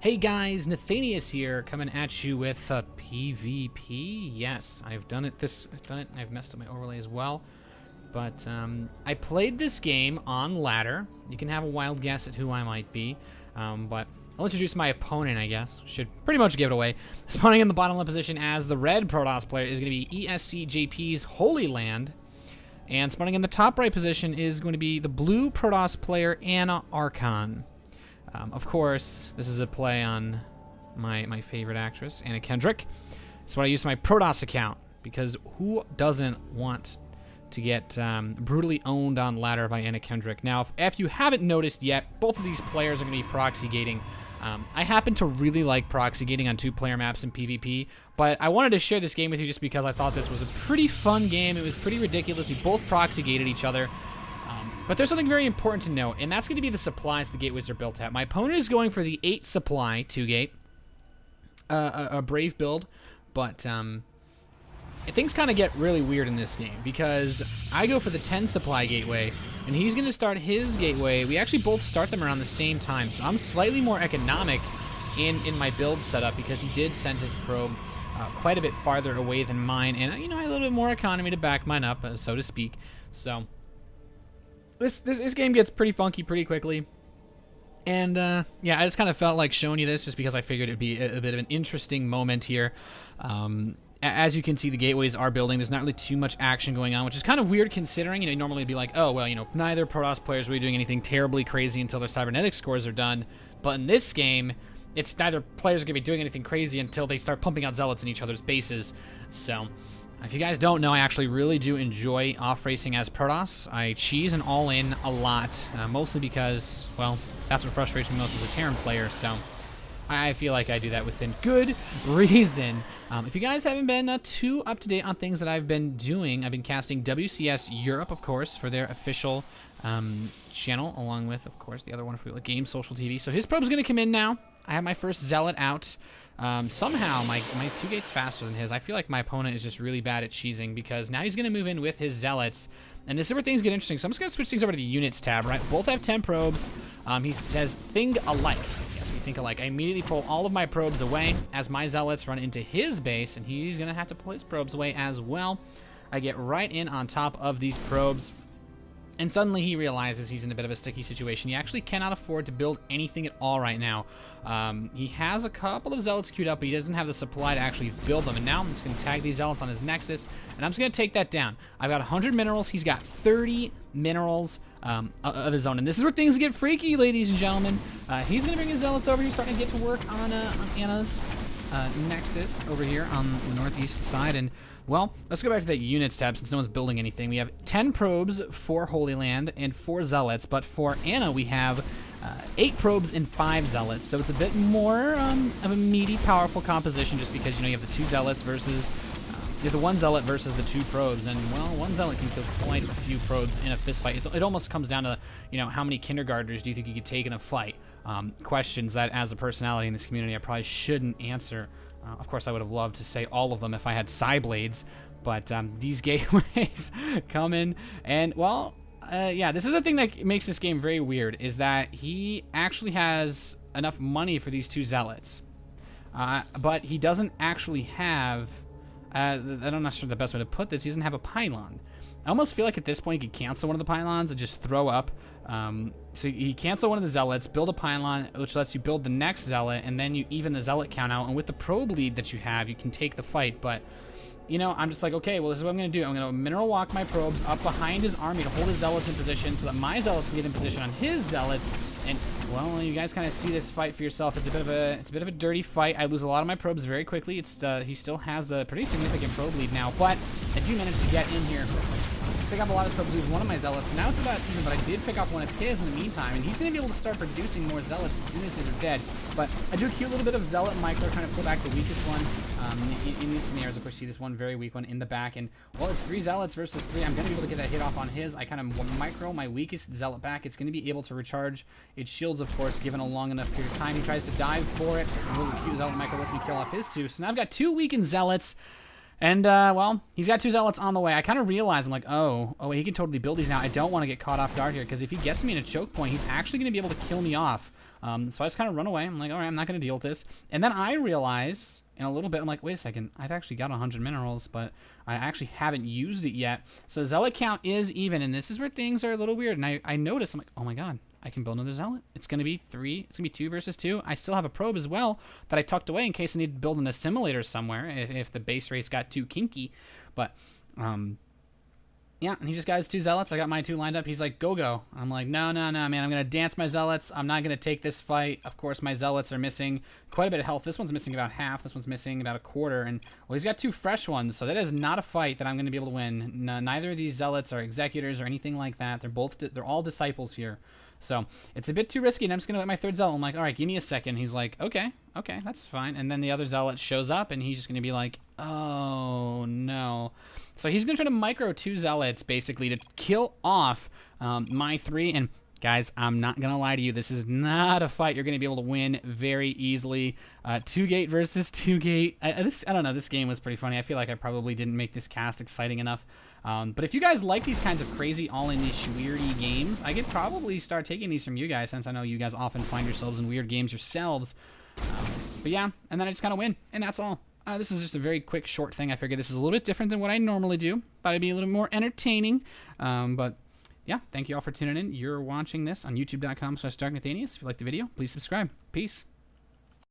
Hey guys, Nathanias here, coming at you with PvP. Yes, I've done it. And I've messed up my overlay as well. But I played this game on ladder. You can have a wild guess at who I might be. But I'll introduce my opponent, I guess. Should pretty much give it away. Spawning in the bottom left position as the red Protoss player is going to be ESCJP's Holy Land. And spawning in the top right position is going to be the blue Protoss player Anna Archon. Of course, this is a play on my favorite actress, Anna Kendrick. It's what I use my Protoss account, because who doesn't want to get brutally owned on ladder by Anna Kendrick? Now, if you haven't noticed yet, both of these players are going to be proxy gating. I happen to really like proxy gating on two-player maps in PvP, but I wanted to share this game with you just because I thought this was a pretty fun game. It was pretty ridiculous. We both proxy gated each other. But there's something very important to note, and that's going to be the supplies the gateways are built at. My opponent is going for the 8 supply 2-gate, a brave build, but things kind of get really weird in this game because I go for the 10 supply gateway, and he's going to start his gateway. We actually both start them around the same time, so I'm slightly more economic in my build setup because he did send his probe quite a bit farther away than mine, and I had a little bit more economy to back mine up, so to speak. So This game gets pretty funky pretty quickly, and yeah, I just kind of felt like showing you this just because I figured it'd be a bit of an interesting moment here. As you can see, the gateways are building. There's not really too much action going on, which is kind of weird considering, normally it'd be like, oh, well, neither Protoss players are really doing anything terribly crazy until their cybernetic scores are done. But in this game, it's neither players are going to be doing anything crazy until they start pumping out zealots in each other's bases. So if you guys don't know, I actually really do enjoy off-racing as Protoss. I cheese and all-in a lot, mostly because, well, that's what frustrates me most as a Terran player, so I feel like I do that within good reason. If you guys haven't been too up-to-date on things that I've been doing, I've been casting WCS Europe, of course, for their official channel, along with, of course, the other one for Game Social TV. So his probe's going to come in now. I have my first Zealot out. Somehow my 2-gate's faster than his. I feel like my opponent is just really bad at cheesing because now he's going to move in with his Zealots. And this is where things get interesting. So I'm just going to switch things over to the Units tab, right? Both have 10 probes. He says, think alike. He's like, yes, we think alike. I immediately pull all of my probes away as my Zealots run into his base, and he's going to have to pull his probes away as well. I get right in on top of these probes. And suddenly he realizes he's in a bit of a sticky situation. He actually cannot afford to build anything at all right now. He has a couple of Zealots queued up, but he doesn't have the supply to actually build them. And now I'm just going to tag these Zealots on his Nexus, and I'm just going to take that down. I've got 100 minerals. He's got 30 minerals of his own. And this is where things get freaky, ladies and gentlemen. He's going to bring his Zealots over. He's starting to get to work on Anna's Nexus over here on the northeast side. And well, let's go back to that Units tab since no one's building anything. We have 10 probes for Holy Land and 4 Zealots, but for Anna we have 8 probes and 5 Zealots, so it's a bit more of a meaty, powerful composition just because, you have the 2 Zealots versus, you have the 1 Zealot versus the 2 probes, and, well, 1 Zealot can kill quite a few probes in a fist fight. It almost comes down to, how many kindergartners do you think you could take in a fight? Questions that, as a personality in this community, I probably shouldn't answer. Of course, I would have loved to say all of them if I had Psyblades, but these gateways come in, and, well, yeah, this is the thing that makes this game very weird, is that he actually has enough money for these 2 Zealots, but he doesn't actually have, I'm not sure the best way to put this, he doesn't have a pylon. I almost feel like at this point he could cancel one of the pylons and just throw up. So you cancel one of the Zealots, build a pylon, which lets you build the next Zealot, and then you even the Zealot count out. And with the probe lead that you have, you can take the fight. But, I'm just like, okay, well, this is what I'm going to do. I'm going to mineral walk my probes up behind his army to hold his Zealots in position so that my Zealots can get in position on his Zealots. And, well, you guys kind of see this fight for yourself. It's a bit of a dirty fight. I lose a lot of my probes very quickly. He still has a pretty significant probe lead now, but I do manage to get in here, pick up a lot of his probes, lose one of my Zealots. Now it's about even, but I did pick up one of his in the meantime, and he's going to be able to start producing more Zealots as soon as these are dead. But I do a cute little bit of Zealot micro, trying to pull back the weakest one in these scenarios. Of course, see this one very weak one in the back, and, well, it's 3 Zealots versus 3. I'm going to be able to get that hit off on his. I kind of micro my weakest Zealot back. It's going to be able to recharge its shields, of course, given a long enough period of time. He tries to dive for it. A little cute Zealot micro lets me kill off his 2. So now I've got 2 weakened Zealots. And, well, he's got 2 Zealots on the way. I kind of realized, I'm like, oh, wait, he can totally build these now. I don't want to get caught off guard here, because if he gets me in a choke point, he's actually going to be able to kill me off So I just kind of run away. I'm like, all right, I'm not going to deal with this. And then I realize in a little bit, I'm like, wait a second, I've actually got 100 minerals, but I actually haven't used it yet. So zealot count is even, and this is where things are a little weird. And I notice, I'm like, oh my god, I can build another zealot. It's going to be 3. It's going to be 2 versus 2. I still have a probe as well that I tucked away in case I need to build an assimilator somewhere if the base race got too kinky. But, yeah, and he just got his 2 zealots. I got my 2 lined up. He's like, go. I'm like, no, man. I'm going to dance my zealots. I'm not going to take this fight. Of course, my zealots are missing quite a bit of health. This one's missing about half. This one's missing about a quarter. And, well, he's got 2 fresh ones, so that is not a fight that I'm going to be able to win. Neither of these zealots are executors or anything like that. They're all disciples here. So it's a bit too risky, and I'm just going to let my 3rd zealot. I'm like, all right, give me a second. He's like, okay, that's fine. And then the other zealot shows up, and he's just going to be like, oh, no. So he's going to try to micro 2 zealots, basically, to kill off my 3. And, guys, I'm not going to lie to you. This is not a fight you're going to be able to win very easily. 2-gate versus 2-gate. I don't know. This game was pretty funny. I feel like I probably didn't make this cast exciting enough. But if you guys like these kinds of crazy all-in-niche weirdy games, I could probably start taking these from you guys, since I know you guys often find yourselves in weird games yourselves. But yeah, and then I just kind of win, and that's all. This is just a very quick, short thing. I figured this is a little bit different than what I normally do. Thought it'd be a little more entertaining. But yeah, thank you all for tuning in. You're watching this on youtube.com/DarkNathanias. If you liked the video, please subscribe. Peace.